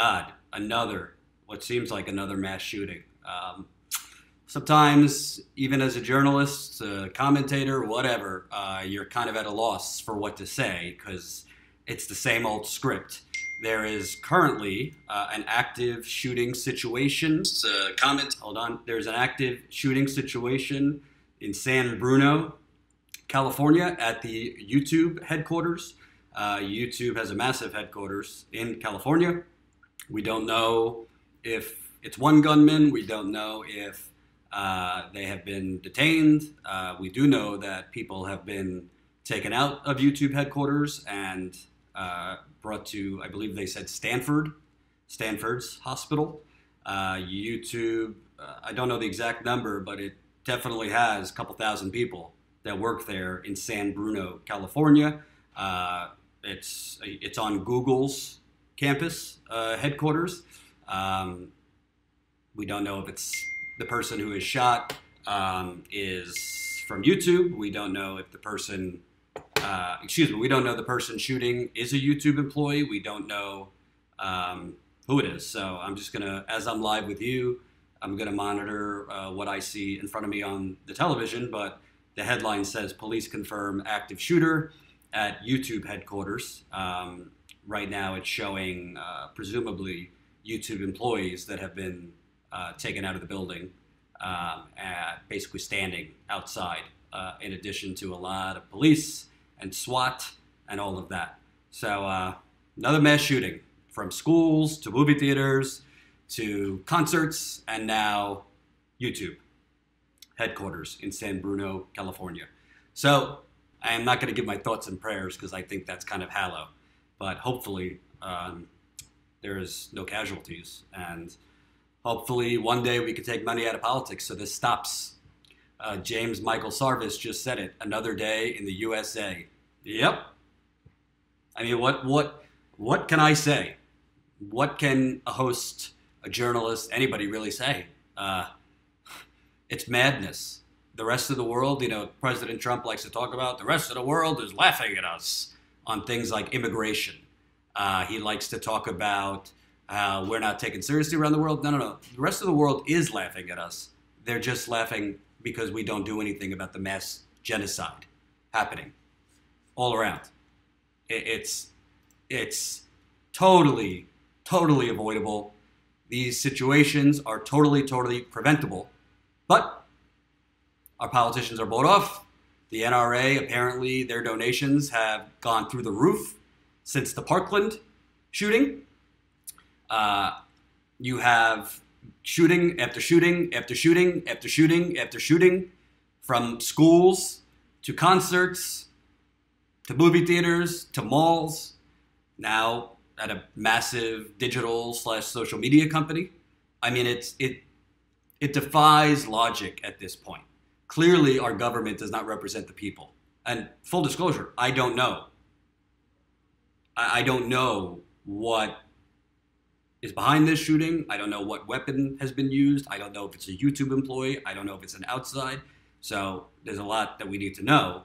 God, what seems like another mass shooting. Sometimes, even as a journalist, a commentator, whatever, you're kind of at a loss for what to say because it's the same old script. There is currently an active shooting situation. Hold on. There's an active shooting situation in San Bruno, California, at the YouTube headquarters. YouTube has a massive headquarters in California. We don't know if it's one gunman. We don't know if they have been detained. We do know that people have been taken out of YouTube headquarters and brought to, I believe they said Stanford's hospital. YouTube, I don't know the exact number, but it definitely has a couple thousand people that work there in San Bruno, California. It's on Google's campus headquarters. We don't know if it's the person who is shot is from YouTube. We don't know if the person, we don't know the person shooting is a YouTube employee. We don't know who it is. So I'm just gonna, as I'm live with you, I'm gonna monitor what I see in front of me on the television, but the headline says police confirm active shooter at YouTube headquarters. Right now it's showing presumably YouTube employees that have been taken out of the building, basically standing outside, in addition to a lot of police and SWAT and all of that. So another mass shooting, from schools to movie theaters to concerts, and now YouTube headquarters in San Bruno, California. So I am not going to give my thoughts and prayers because I think that's kind of hollow, but hopefully there's no casualties, and hopefully one day we can take money out of politics so this stops. James Michael Sarvis just said it, another day in the USA. Yep. I mean, what can I say? What can a host, a journalist, anybody really say? It's madness. The rest of the world, President Trump likes to talk about, the rest of the world is laughing at us on things like immigration. He likes to talk about we're not taken seriously around the world. No. The rest of the world is laughing at us. They're just laughing because we don't do anything about the mass genocide happening all around. It's totally avoidable. These situations are totally preventable. But our politicians are bought off. The NRA, apparently their donations have gone through the roof since the Parkland shooting. You have shooting after shooting after shooting after shooting after shooting, from schools to concerts to movie theaters to malls, now at a massive digital/social media company. I mean, it defies logic at this point. Clearly, our government does not represent the people. And full disclosure, I don't know. I don't know what is behind this shooting. I don't know what weapon has been used. I don't know if it's a YouTube employee. I don't know if it's an outside. So there's a lot that we need to know.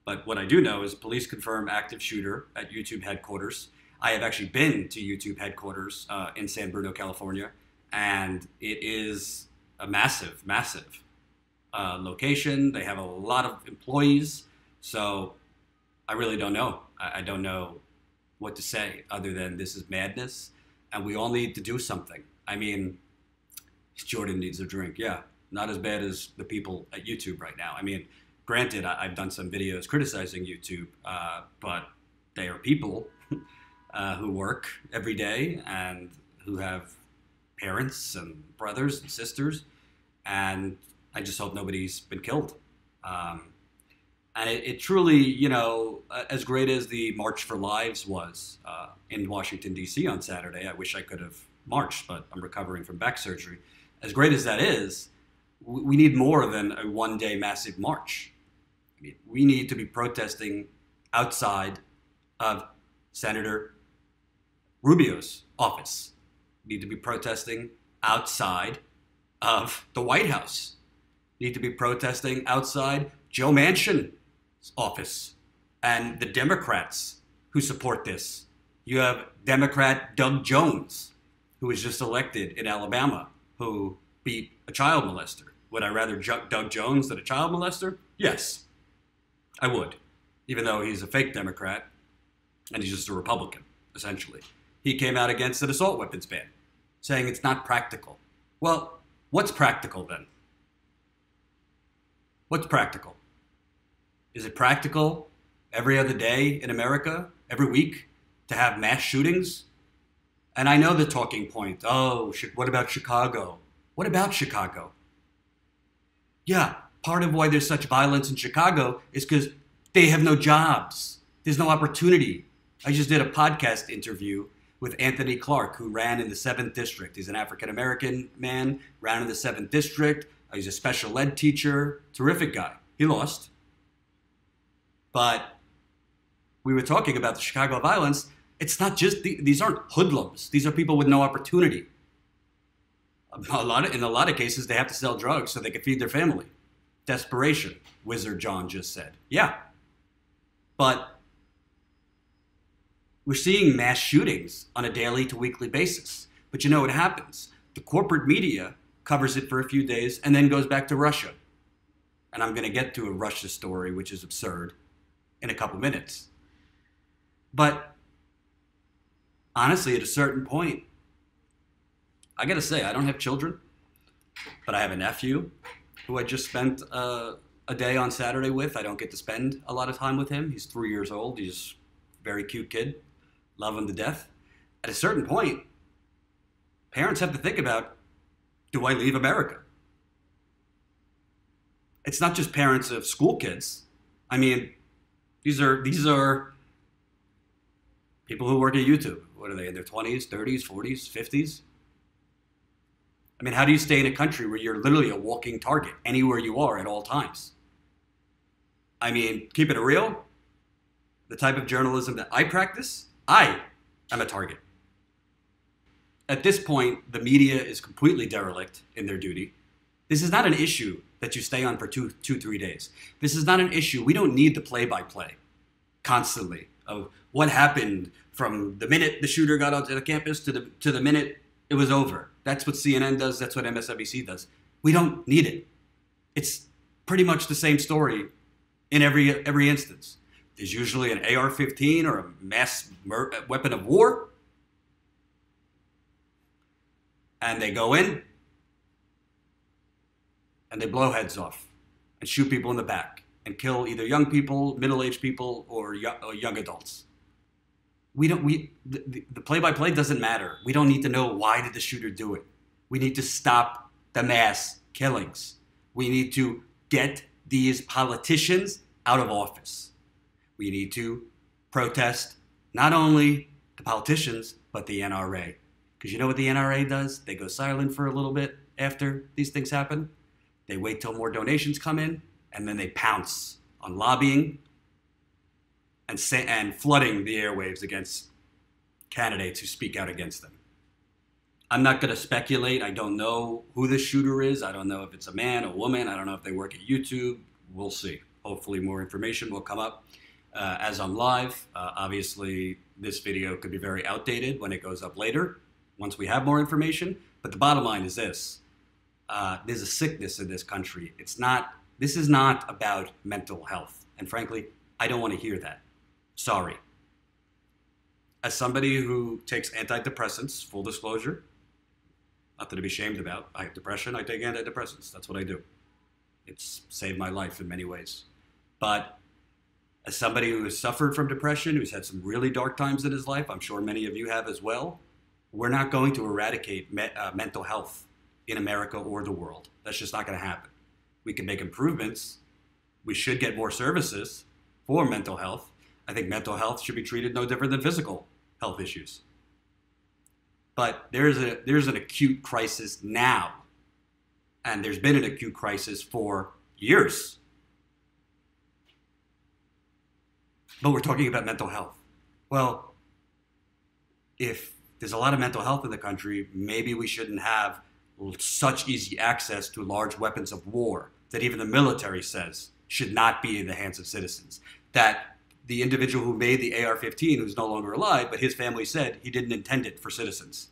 But what I do know is police confirm active shooter at YouTube headquarters. I have actually been to YouTube headquarters in San Bruno, California, and it is a massive location. They have a lot of employees. So I really don't know. I don't know what to say other than this is madness. And we all need to do something. I mean, Jordan needs a drink. Yeah, not as bad as the people at YouTube right now. I mean, granted, I've done some videos criticizing YouTube, but they are people who work every day and who have parents and brothers and sisters. And I just hope nobody's been killed. And it truly, as great as the March for Lives was in Washington, D.C. on Saturday, I wish I could have marched, but I'm recovering from back surgery. As great as that is, we need more than a one-day massive march. We need to be protesting outside of Senator Rubio's office. We need to be protesting outside of the White House. We need to be protesting outside Joe Manchin's office and the Democrats who support this. You have Democrat Doug Jones who was just elected in Alabama who beat a child molester. Would I rather Doug Jones than a child molester? Yes, I would, even though he's a fake Democrat and he's just a Republican, essentially. He came out against an assault weapons ban, saying it's not practical. Well, what's practical then? What's practical? Is it practical every other day in America, every week, to have mass shootings? And I know the talking point, oh, what about Chicago? What about Chicago? Yeah, part of why there's such violence in Chicago is because they have no jobs. There's no opportunity. I just did a podcast interview with Anthony Clark, who ran in the 7th District. He's an African-American man, ran in the 7th District. He's a special ed teacher, terrific guy. He lost. But we were talking about the Chicago violence. It's not just, these aren't hoodlums. These are people with no opportunity. In a lot of cases, they have to sell drugs so they can feed their family. Desperation, Wizard John just said. Yeah. But we're seeing mass shootings on a daily to weekly basis. But you know what happens? The corporate media covers it for a few days and then goes back to Russia. And I'm going to get to a Russia story, which is absurd, in a couple minutes. But honestly, at a certain point, I got to say, I don't have children, but I have a nephew who I just spent a day on Saturday with. I don't get to spend a lot of time with him. He's 3 years old. He's a very cute kid. Love him to death. At a certain point, parents have to think about, do I leave America? It's not just parents of school kids. I mean, these are people who work at YouTube. What are they, in their 20s, 30s, 40s, 50s? I mean, how do you stay in a country where you're literally a walking target anywhere you are at all times? I mean, keep it real. The type of journalism that I practice, I am a target. At this point, the media is completely derelict in their duty. This is not an issue that you stay on for 3 days. This is not an issue. We don't need the play-by-play constantly of what happened from the minute the shooter got onto the campus to the minute it was over. That's what CNN does. That's what MSNBC does. We don't need it. It's pretty much the same story in every instance. There's usually an AR-15 or a mass weapon of war. And they go in and they blow heads off and shoot people in the back and kill either young people, middle-aged people, or young adults. The play-by-play doesn't matter. We don't need to know why did the shooter do it. We need to stop the mass killings. We need to get these politicians out of office. We need to protest not only the politicians, but the NRA. Because you know what the NRA does? They go silent for a little bit after these things happen. They wait till more donations come in, and then they pounce on lobbying and flooding the airwaves against candidates who speak out against them. I'm not going to speculate. I don't know who the shooter is. I don't know if it's a man, a woman. I don't know if they work at YouTube. We'll see. Hopefully more information will come up as I'm live. Obviously, this video could be very outdated when it goes up later, once we have more information. But the bottom line is this. There's a sickness in this country. This is not about mental health. And frankly, I don't want to hear that. Sorry. As somebody who takes antidepressants, full disclosure, nothing to be ashamed about. I have depression, I take antidepressants. That's what I do. It's saved my life in many ways. But as somebody who has suffered from depression, who's had some really dark times in his life, I'm sure many of you have as well, we're not going to eradicate mental health in America or the world. That's just not going to happen. We can make improvements. We should get more services for mental health. I think mental health should be treated no different than physical health issues. But there's an acute crisis now. And there's been an acute crisis for years. But we're talking about mental health. Well, if there's a lot of mental health in the country, maybe we shouldn't have such easy access to large weapons of war that even the military says should not be in the hands of citizens. That the individual who made the AR-15, who's no longer alive, but his family said he didn't intend it for citizens.